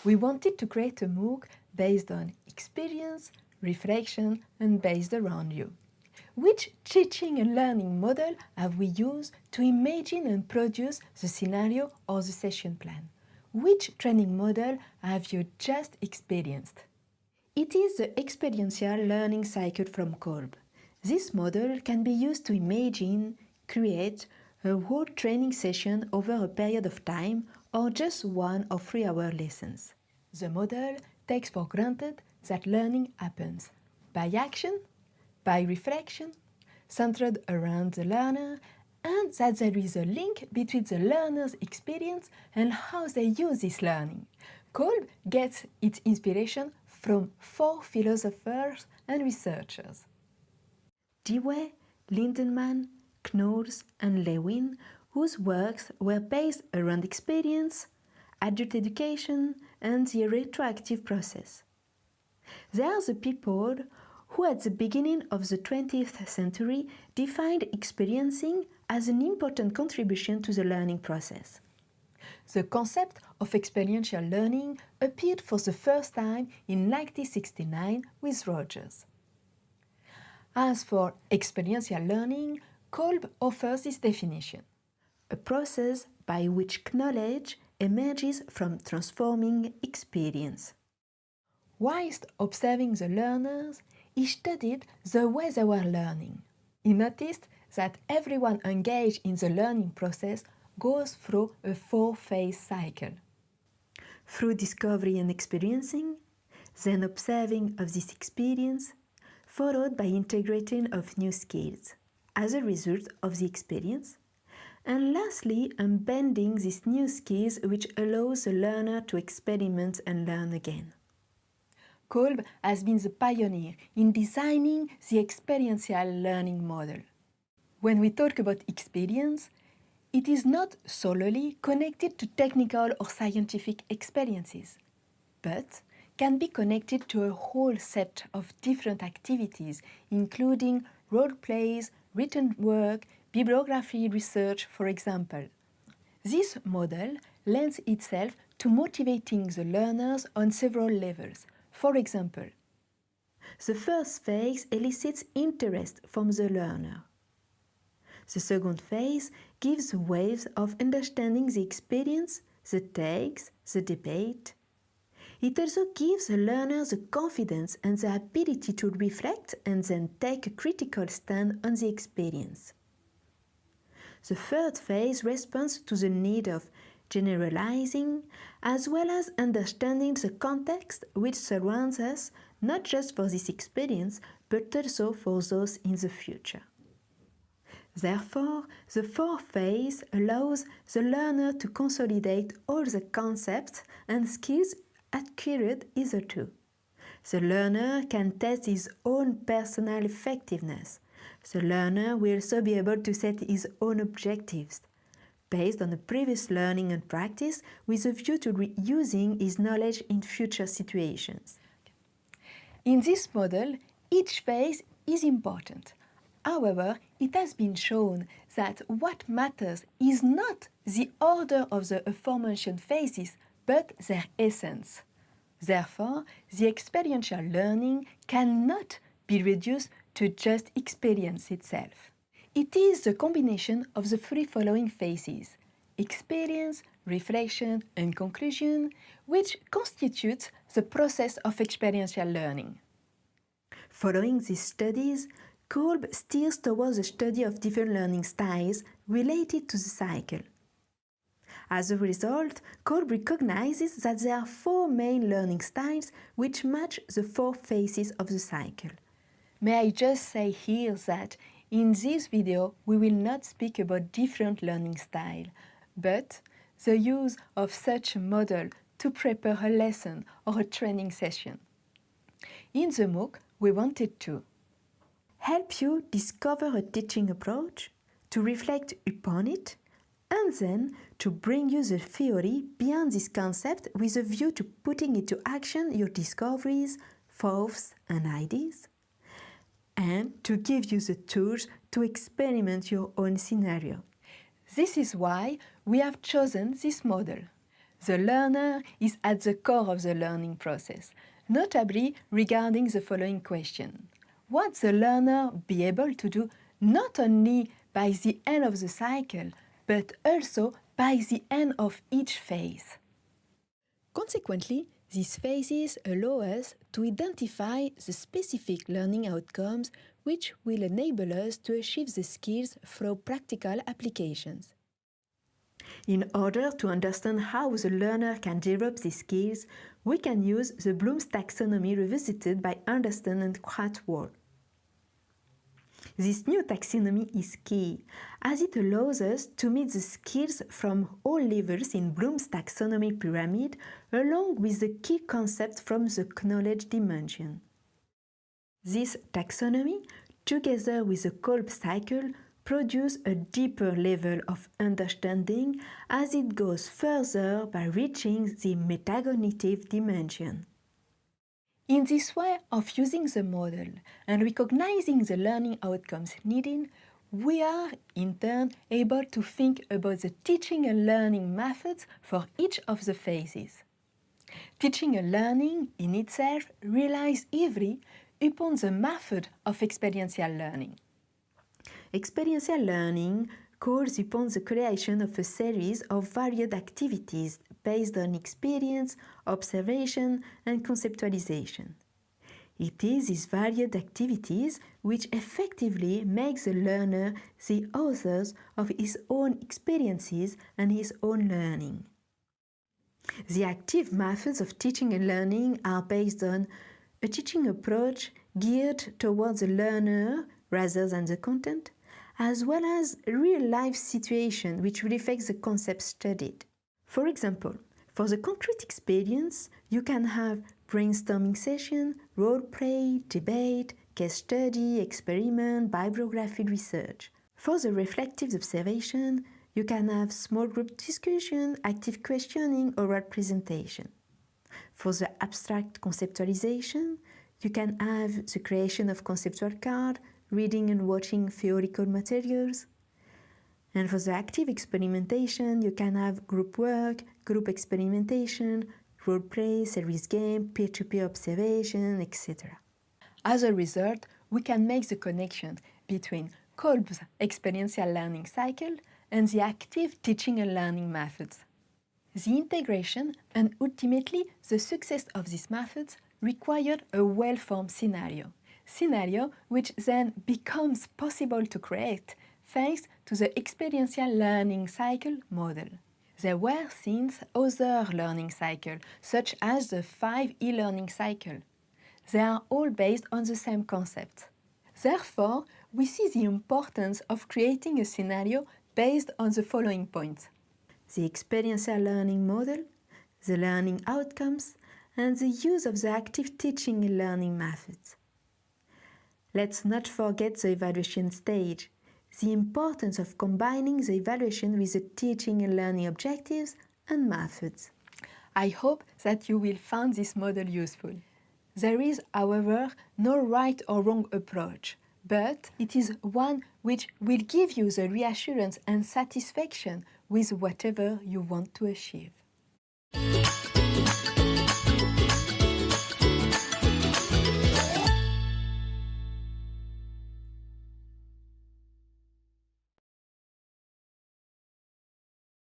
we wanted to create a MOOC based on experience, reflection, and based around you. Which teaching and learning model have we used to imagine and produce the scenario or the session plan? Which training model have you just experienced? It is the experiential learning cycle from Kolb. This model can be used to imagine, create a whole training session over a period of time or just 1 or 3 hour lessons. The model takes for granted that learning happens by action, by reflection, centered around the learner, and that there is a link between the learner's experience and how they use this learning. Kolb gets its inspiration from 4 philosophers and researchers: Dewey, Lindemann, Knowles, and Lewin, whose works were based around experience, adult education, and the retroactive process. They are the people who at the beginning of the 20th century defined experiencing as an important contribution to the learning process. The concept of experiential learning appeared for the first time in 1969 with Rogers. As for experiential learning, Kolb offers this definition: a process by which knowledge emerges from transforming experience. Whilst observing the learners, he studied the way they were learning. He noticed that everyone engaged in the learning process goes through a 4-phase cycle. Through discovery and experiencing, then observing of this experience, followed by integrating of new skills as a result of the experience, and lastly, embedding these new skills which allows the learner to experiment and learn again. Kolb has been the pioneer in designing the experiential learning model. When we talk about experience, it is not solely connected to technical or scientific experiences, but can be connected to a whole set of different activities, including role plays, written work, bibliography research, for example. This model lends itself to motivating the learners on several levels. For example, the first phase elicits interest from the learner. The second phase gives waves of understanding the experience, the takes, the debate. It also gives the learner the confidence and the ability to reflect and then take a critical stand on the experience. The third phase responds to the need of generalizing, as well as understanding the context which surrounds us, not just for this experience, but also for those in the future. Therefore, the fourth phase allows the learner to consolidate all the concepts and skills acquired hitherto. The learner can test his own personal effectiveness. The learner will also be able to set his own objectives, based on the previous learning and practice with a view to reusing his knowledge in future situations. In this model, each phase is important. However, it has been shown that what matters is not the order of the aforementioned phases, but their essence. Therefore, the experiential learning cannot be reduced to just experience itself. It is the combination of the 3 following phases: experience, reflection, and conclusion, which constitutes the process of experiential learning. Following these studies, Kolb steers towards the study of different learning styles related to the cycle. As a result, Kolb recognizes that there are 4 main learning styles which match the 4 phases of the cycle. May I just say here that in this video we will not speak about different learning styles, but the use of such a model to prepare a lesson or a training session. In the MOOC, we wanted to help you discover a teaching approach, to reflect upon it, and then to bring you the theory beyond this concept with a view to putting into action your discoveries, thoughts, and ideas, and to give you the tools to experiment your own scenario. This is why we have chosen this model. The learner is at the core of the learning process, notably regarding the following question. What the learner be able to do not only by the end of the cycle, but also by the end of each phase. Consequently, these phases allow us to identify the specific learning outcomes which will enable us to achieve the skills through practical applications. In order to understand how the learner can develop these skills, we can use the Bloom's taxonomy revisited by Anderson and Kratwall. This new taxonomy is key, as it allows us to meet the skills from all levels in Bloom's taxonomy pyramid, along with the key concepts from the knowledge dimension. This taxonomy, together with the Kolb cycle, produce a deeper level of understanding as it goes further by reaching the metacognitive dimension. In this way of using the model and recognizing the learning outcomes needed, we are in turn able to think about the teaching and learning methods for each of the phases. Teaching and learning in itself relies heavily upon the method of experiential learning. Experiential learning calls upon the creation of a series of varied activities based on experience, observation, and conceptualization. It is these varied activities which effectively make the learner the authors of his own experiences and his own learning. The active methods of teaching and learning are based on a teaching approach geared towards the learner rather than the content, as well as a real-life situation which reflects the concept studied. For example, for the concrete experience, you can have brainstorming session, role-play, debate, case study, experiment, bibliography research. For the reflective observation, you can have small group discussion, active questioning, oral presentation. For the abstract conceptualization, you can have the creation of conceptual cards, reading and watching theoretical materials. And for the active experimentation, you can have group work, group experimentation, role play, series game, peer-to-peer observation, etc. As a result, we can make the connection between Kolb's experiential learning cycle and the active teaching and learning methods. The integration and ultimately the success of these methods required a well-formed scenario which then becomes possible to create thanks to the experiential learning cycle model. There were since other learning cycles, such as the 5 e-learning cycle. They are all based on the same concept. Therefore, we see the importance of creating a scenario based on the following points: the experiential learning model, the learning outcomes, and the use of the active teaching and learning methods. Let's not forget the evaluation stage, the importance of combining the evaluation with the teaching and learning objectives and methods. I hope that you will find this model useful. There is, however, no right or wrong approach, but it is one which will give you the reassurance and satisfaction with whatever you want to achieve.